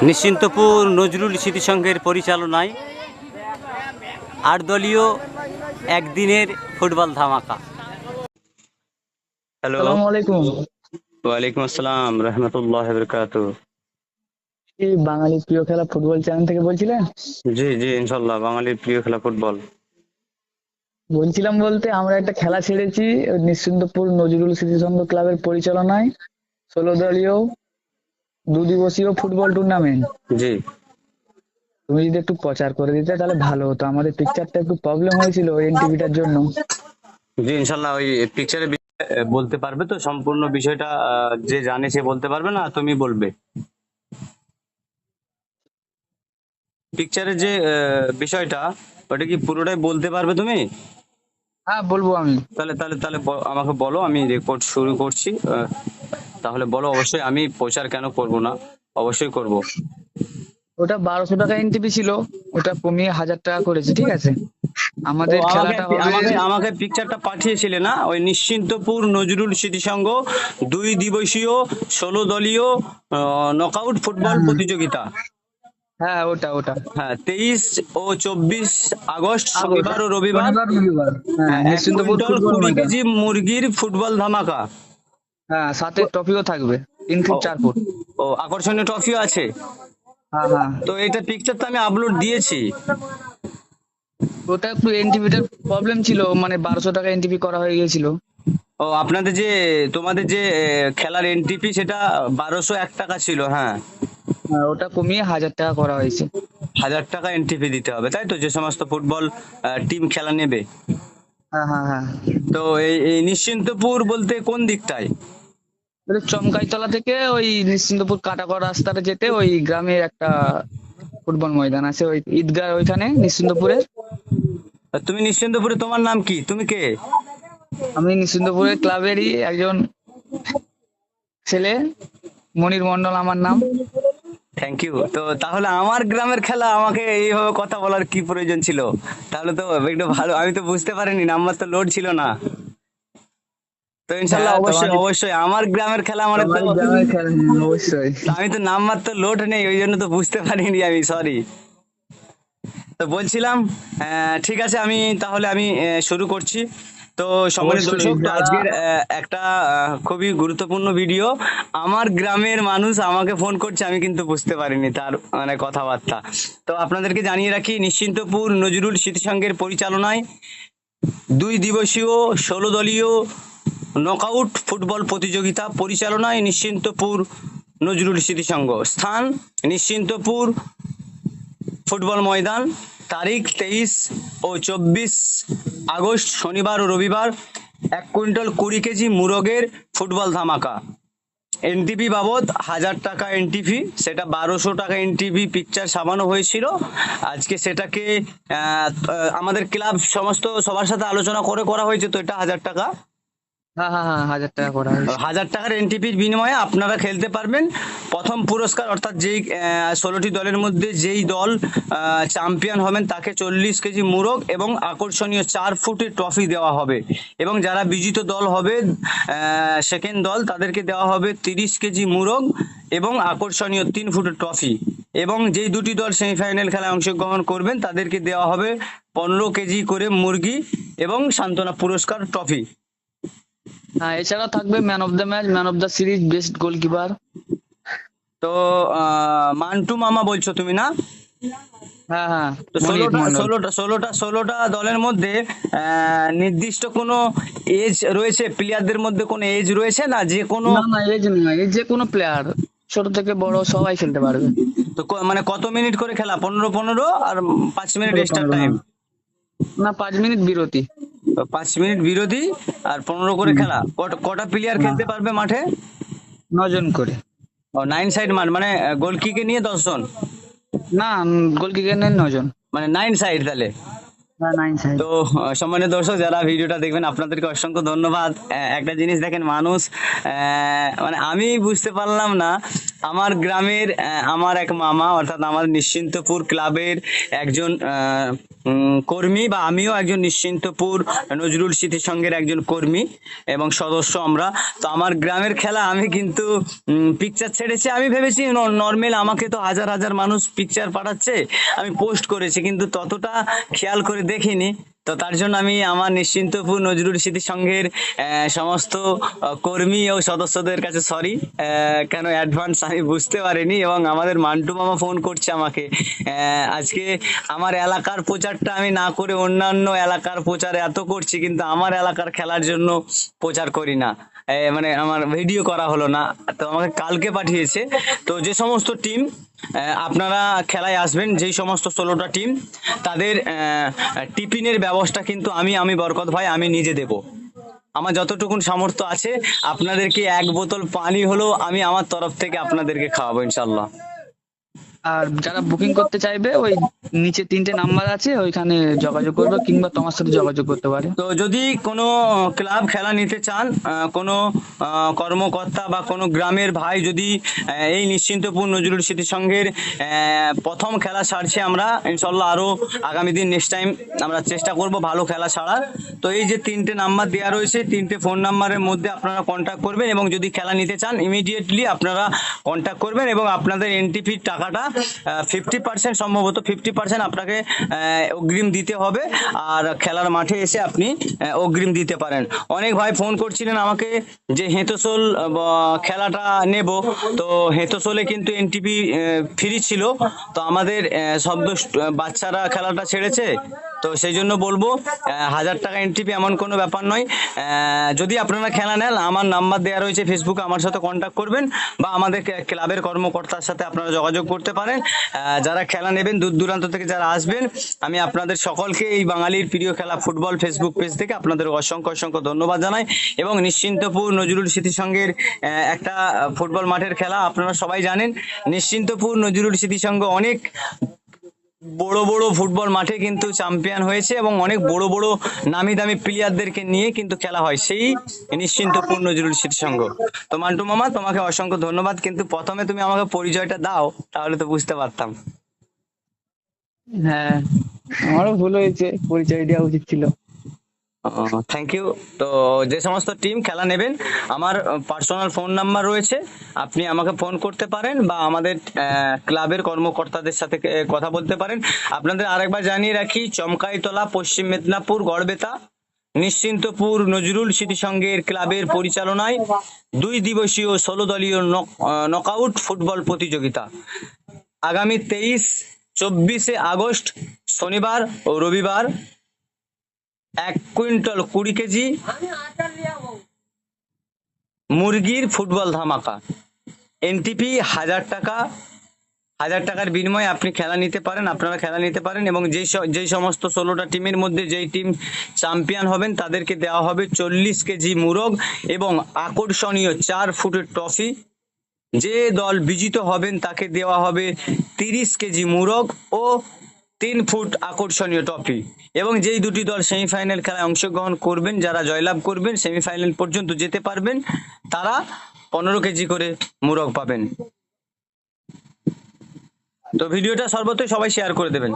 নিশ্চিন্তপুর নজরুল স্মৃতি সংঘের পরিচালনায় ৮ দলীয় একদিনের ফুটবল ধামাকা। হ্যালো, আসসালামু আলাইকুম। ওয়ালাইকুম আসসালাম রহমতুল্লাহ বরকাতুহ। এই বাঙালির প্রিয় খেলা ফুটবল চ্যানেল থেকে বলছিলেন? জি জি, ইনশাল্লাহ, বাঙালির প্রিয় খেলা ফুটবল। বলছিলাম বলতে আমরা একটা খেলা ছেড়েছি নিশ্চিন্তপুর নজরুল স্মৃতি সংঘ ক্লাবের পরিচালনায় ১৬ দলীয় ২ দিবসীয় ফুটবল টুর্নামেন্ট। জি তুমি যদি একটু প্রচার করে দিতে তাহলে ভালো হতো, আমাদের পিকচারটা একটু প্রবলেম হয়েছিল এনটিভিটার জন্য। জি, ইনশাল্লাহ। ওই পিকচারের বলতে পারবে তো সম্পূর্ণ বিষয়টা? যে জানে সে বলতে পারবে, না তুমি বলবে? পিকচারের যে বিষয়টা, ওটা কি পুরোটাই বলতে পারবে তুমি? হ্যাঁ বলবো আমি। তাহলে তাহলে তাহলে আমাকে বলো, আমি রেকর্ড শুরু করছি। তাহলে বলো। অবশ্যই, আমি প্রচার কেন করব না, অবশ্যই করব। ওটা ১২০০ টাকা এনটিভি ছিল, ওটা কমিয়ে ১০০০ টাকা করেছে, ঠিক আছে? ও, আমাদের আমাকে খেলাটা হবে। আমাকে আমাকে পিকচারটা পাঠিয়েছিলে না? ওই নিশ্চিন্তপুর নজরুল স্মৃতি সংঘ ২ দিবসীয় ১৬ দলীয় নকআউট ফুটবল হ্যাঁ প্রতিযোগিতা। হ্যাঁ, ওটা ওটা হ্যাঁ, ২৩ ও ২৪ আগস্ট, আগস্ট, শনিবার ও রবিবার। শনিবার রবিবার। হ্যাঁ, হ্যাঁ, ১ নিশ্চিন্তপুর কুইন্টাল ফুটবল ২০ ময়দান। কেজি মুরগির ফুটবল ধামাকা। হ্যাঁ, সাথে ট্রফিও থাকবে, 3 ফুট ও 4 ফুট। ও, আকর্ষণীয় ট্রফিও আছে। হ্যাঁ হ্যাঁ, তো এটা পিকচার তো আমি আপলোড দিয়েছি। ওটা একটু এনটিভিটার প্রবলেম ছিল, মানে ১২০০ টাকা এনটিভি করা হয়ে গেছিল। ও, আপনাদের যে তোমাদের যে খেলার এনটিপি, সেটা ১২০১ টাকা ছিল। হ্যাঁ, হ্যাঁ, ওটা কমিয়ে ১০০০ টাকা করা হয়েছে। ১০০০ টাকা এনটিপি দিতে হবে, তাই তো? যে সমস্ত ফুটবল টিম খেলা নেবে। হ্যাঁ হ্যাঁ হ্যাঁ, তো এই নিশ্চিন্তপুর বলতে কোন দিকটায়? ওটা চমকাইতলা থেকে ওই নিশ্চিন্তপুর কাটাগড় রাস্তাটা যেতে ওই গ্রামের একটা ফুটবল ময়দান আছে, ওই ঈদগাহ ওইখানে নিশ্চিন্তপুরে। তুমি নিশ্চিন্তপুরে, তোমার নাম কি? তুমি কে? আমি নিশ্চিন্তপুরের ক্লাবেরই একজন ছেলে, মনির মন্ডল আমার নাম। Thank you. তো তাহলে আমার গ্রামের খেলা আমাকে এইভাবে কথা বলার কি প্রয়োজন ছিল? তাহলে তো একটু ভালো, আমি তো বুঝতে পারিনি, নাম্বার তো লোড ছিল না। তো ইনশাল্লাহ, হ্যাঁ, অবশ্যই অবশ্যই আমার গ্রামের খেলা মানে তো। তোমারই গ্রামের খেলা, অবশ্যই। তো আমি তো নাম্বার তো লোড নেই, ওই জন্য তো বুঝতে পারিনি আমি, সরি। তো বলছিলাম, ঠিক আছে, আমি শুরু করছি। তো সম্মানিত অবশ্যই দর্শক, তো যারা আজকের একটা খুবই গুরুত্বপূর্ণ ভিডিও। আমার গ্রামের মানুষ আমাকে ফোন করছে, আমি কিন্তু বুঝতে পারিনি তার মানে কথাবার্তা। তো আপনাদেরকে জানিয়ে রাখি, নিশ্চিন্তপুর নজরুল স্মৃতি সংঘের পরিচালনায় ২ দিবসীয় ১৬ দলীয় নকআউট ফুটবল প্রতিযোগিতা, পরিচালনায় নিশ্চিন্তপুর নজরুল স্মৃতি সংঘ, স্থান নিশ্চিন্তপুর ফুটবল ময়দান, তারিখ ২৩ ও ২৪ আগস্ট, শনিবার ও রবিবার। ১ কুইন্টাল ২০ কেজি মুরগের ফুটবল ধামাকা। এনটিপি বাবদ ১০০০ টাকা এনটিপি, সেটা ১২০০ টাকা এনটিপি পিকচার সামানো হয়েছিল। আজকে সেটাকে আমাদের ক্লাব সমস্ত সবার সাথে আলোচনা করে করা হয়েছে, তো এটা ১০০০ টাকা। হ্যাঁ হ্যাঁ হ্যাঁ, ১০০০ টাকা করা হয়েছে। ১০০০ টাকার এনটিপির বিনিময়ে আপনারা খেলতে পারবেন। প্রথম পুরস্কার, অর্থাৎ যেই ১৬টি দলের মধ্যে যেই দল চ্যাম্পিয়ন হবেন তাকে ৪০ কেজি মুরগ এবং আকর্ষণীয় ৪ ফুটের ট্রফি দেওয়া হবে। এবং যারা বিজিত দল হবে, সেকেন্ড দল, তাদেরকে দেওয়া হবে ৩০ কেজি মুরগ এবং আকর্ষণীয় ৩ ফুটের ট্রফি। এবং যেই দুটি দল সেমিফাইনাল খেলায় অংশগ্রহণ করবেন তাদেরকে দেওয়া হবে ১৫ কেজি করে মুরগি এবং সান্ত্বনা পুরস্কার ট্রফি। হ্যাঁ, এছাড়াও থাকবে man of the match, man of the series, best goalkeeper. তো মান্টু মামা বলছো তুমি, না? হ্যাঁ হ্যাঁ, তো মনির ষোলোটা মন্ডল। ষোলোটা ষোলোটা ষোলোটা দলের মধ্যে নির্দিষ্ট কোনো এজ রয়েছে? প্লেয়ারদের মধ্যে কোনো এজ রয়েছে, না যে কোনো? না না, এই যে নয়, এই যে কোনো প্লেয়ার, ছোট থেকে বড় সবাই খেলতে পারবে। তো মানে কত মিনিট করে খেলা? ১৫ ১৫ আর ৫ মিনিট ১৫ এক্সট্রা ১৫, টাইম? হ্যাঁ। না, 5 মিনিট বিরতি। ৫ মিনিট বিরতি আর ১৫ করে হুম, খেলা। কটা প্লেয়ার হ্যাঁ, খেলতে পারবে মাঠে? ৯ জন করে। ও, ৯ সাইড মাঠ, মানে গোলকিকে নিয়ে ১০ জন, না, গোলকিপার নেন ৯ জন। মানে 9 সাইড তাহলে। Nine side. তো সম্মানিত দর্শক যারা ভিডিওটা দেখবেন আপনাদেরকে অসংখ্য ধন্যবাদ। একটা জিনিস দেখেন, মানুষ মানে আমি বুঝতে পারলাম না, আমার গ্রামের আমার এক মামা অর্থাৎ আমার নিশ্চিন্তপুর ক্লাবের একজন কর্মী, বা আমিও একজন নিশ্চিন্তপুর নজরুল স্মৃতি সংঘের একজন কর্মী এবং সদস্য আমরা। তো আমার গ্রামের খেলা আমি কিন্তু পিকচার ছেড়েছি। আমি ভেবেছি নর্মাল আমাকে তো হাজার হাজার মানুষ পিকচার পাঠাচ্ছে, আমি পোস্ট করেছি, কিন্তু ততটা খেয়াল করে দেখিনি। তো তার জন্য আমি আমার নিশ্চিন্তপুর নজরুল স্মৃতি সংঘের সমস্ত কর্মী ও সদস্যদের কাছে সরি, কেন অ্যাডভান্স আমি বুঝতে পারিনি। এবং আমাদের মান্টু মামা ফোন করছে আমাকে, আজকে আমার এলাকার প্রচারটা আমি না করে অন্যান্য এলাকার প্রচার এত করছি, কিন্তু আমার এলাকার খেলার জন্য প্রচার করি না, মানে আমার ভিডিও করা হলো না। তো আমাকে কালকে পাঠিয়েছে। তো যে সমস্ত টিম আপনারা খেলায় আসবেন, যেই সমস্ত 16টা টিম, তাদের টিফিনের ব্যবস্থা কিন্তু আমি বরকত ভাই আমি নিজে দেব। আমার যতটুকুন সামর্থ্য আছে আপনাদেরকে 1 বোতল পানি হলেও আমি আমার তরফ থেকে আপনাদেরকে খাওয়াবো ইনশাল্লাহ। আর যারা বুকিং করতে চাইবে ওই নিচে 3টে নাম্বার আছে, ওইখানে যোগাযোগ করবে, কিংবা তোমার সাথে যোগাযোগ করতে পারে। তো যদি কোনো ক্লাব খেলা নিতে চান, কোনো কর্মকর্তা বা কোনো গ্রামের ভাই যদি এই নিশ্চিন্তপুর নজরুল স্মৃতি সংঘের প্রথম খেলা ছাড়ছি আমরা, ইনশাল্লাহ আরো আগামী দিন নেক্সট টাইম আমরা চেষ্টা করব ভালো খেলা ছাড়ার। তো এই যে 3টে নাম্বার দেওয়া রয়েছে, 3টে ফোন নাম্বারের মধ্যে আপনারা কন্ট্যাক্ট করবেন, এবং যদি খেলা নিতে চান ইমিডিয়েটলি আপনারা কন্ট্যাক্ট করবেন, এবং আপনাদের এন্ট্রি টাকাটা 50% সম্ভবত 50% আপনাকে অগ্রিম দিতে হবে, আর খেলার মাঠে এসে আপনি অগ্রিম দিতে পারেন। অনেক ভাই ফোন করছিলেন আমাকে যে হেতোসোল খেলাটা নেব, তো হেতোসোলে কিন্তু এনটিপি ফ্রি ছিল, তো আমাদের শব্দ বাচ্চারা খেলাটা ছেড়েছে, তো সেই জন্য বলবো 1000 টাকা এনটিপি এমন কোনো ব্যাপার নয়। যদি আপনারা খেলা নেন, আমার নাম্বার দেওয়া রয়েছে ফেসবুকে, আমার সাথে কন্ট্যাক্ট করবেন, বা আমাদের ক্লাবের কর্মকর্তার সাথে আপনারা যোগাযোগ করতে পারেন। যারা খেলা নেবেন দূর দূরান্ত থেকে যারা আসবেন, আমি আপনাদের সকলকে এই বাঙালির প্রিয় খেলা ফুটবল ফেসবুক পেজ থেকে আপনাদের অসংখ্য অসংখ্য ধন্যবাদ জানাই। এবং নিশ্চিন্তপুর নজরুল স্মৃতি সংঘের একটা ফুটবল মাঠের খেলা আপনারা সবাই জানেন, নিশ্চিন্তপুর নজরুল স্মৃতি সংঘ অনেক বড় বড় ফুটবল মাঠে কিন্তু চ্যাম্পিয়ন হয়েছে, এবং অনেক বড় বড় নামি দামি প্লেয়ারদেরকে নিয়ে কিন্তু খেলা হয় সেই নিশ্চিন্তপুর নজরুল স্মৃতি সংঘ। তো মান্টু মামা তোমাকে অসংখ্য ধন্যবাদ, কিন্তু প্রথমে তুমি আমাকে পরিচয়টা দাও, তাহলে তো বুঝতে পারতাম। হ্যাঁ, আমারও ভুল হয়েছে, পরিচয় দেওয়া উচিত ছিল। Thank you. তো যে সমস্ত টিম খেলা নেবেন, আমার পার্সোনাল ফোন নাম্বার রয়েছে, আপনি আমাকে ফোন করতে পারেন, বা আমাদের ক্লাবের কর্মকর্তাদের সাথে কথা বলতে পারেন। আপনাদের আরেকবার জানিয়ে রাখি, চমকাইতলা, পশ্চিম মেদিনীপুর, গড়বেতা, নিশ্চিন্তপুর নজরুল স্মৃতি সংঘের ক্লাবের পরিচালনায় 2 দিবসীয় 16 দলীয় নকআউট ফুটবল প্রতিযোগিতা আগামী 23-24 আগস্ট শনিবার ও রবিবার 1 কুইন্টাল 20 কেজি মুরগির ফুটবল ধামাকা। এনটিপি 1000 টাকা, 1000 টাকার বিনিময়ে আপনি খেলা নিতে পারেন, আপনারা খেলা নিতে পারেন। এবং যেই সমস্ত 16টা টিমের মধ্যে যেই টিম চ্যাম্পিয়ন হবেন তাদেরকে দেওয়া হবে 40 কেজি মুরগ এবং আকর্ষণীয় 4 ফুটের ট্রফি। যে দল বিজিত হবেন তাকে দেওয়া হবে 30 কেজি মুরগ ও 3 ফুট আকর্ষণীয় ট্রফি। এবং যেই দুটি দল সেমিফাইনাল খেলায় অংশগ্রহণ করবেন, যারা জয়লাভ করবেন, সেমিফাইনাল পর্যন্ত যেতে পারবেন, তারা 15 কেজি করে মুরগ পাবেন। তো ভিডিওটা সর্বত্র সবাই শেয়ার করে দেবেন।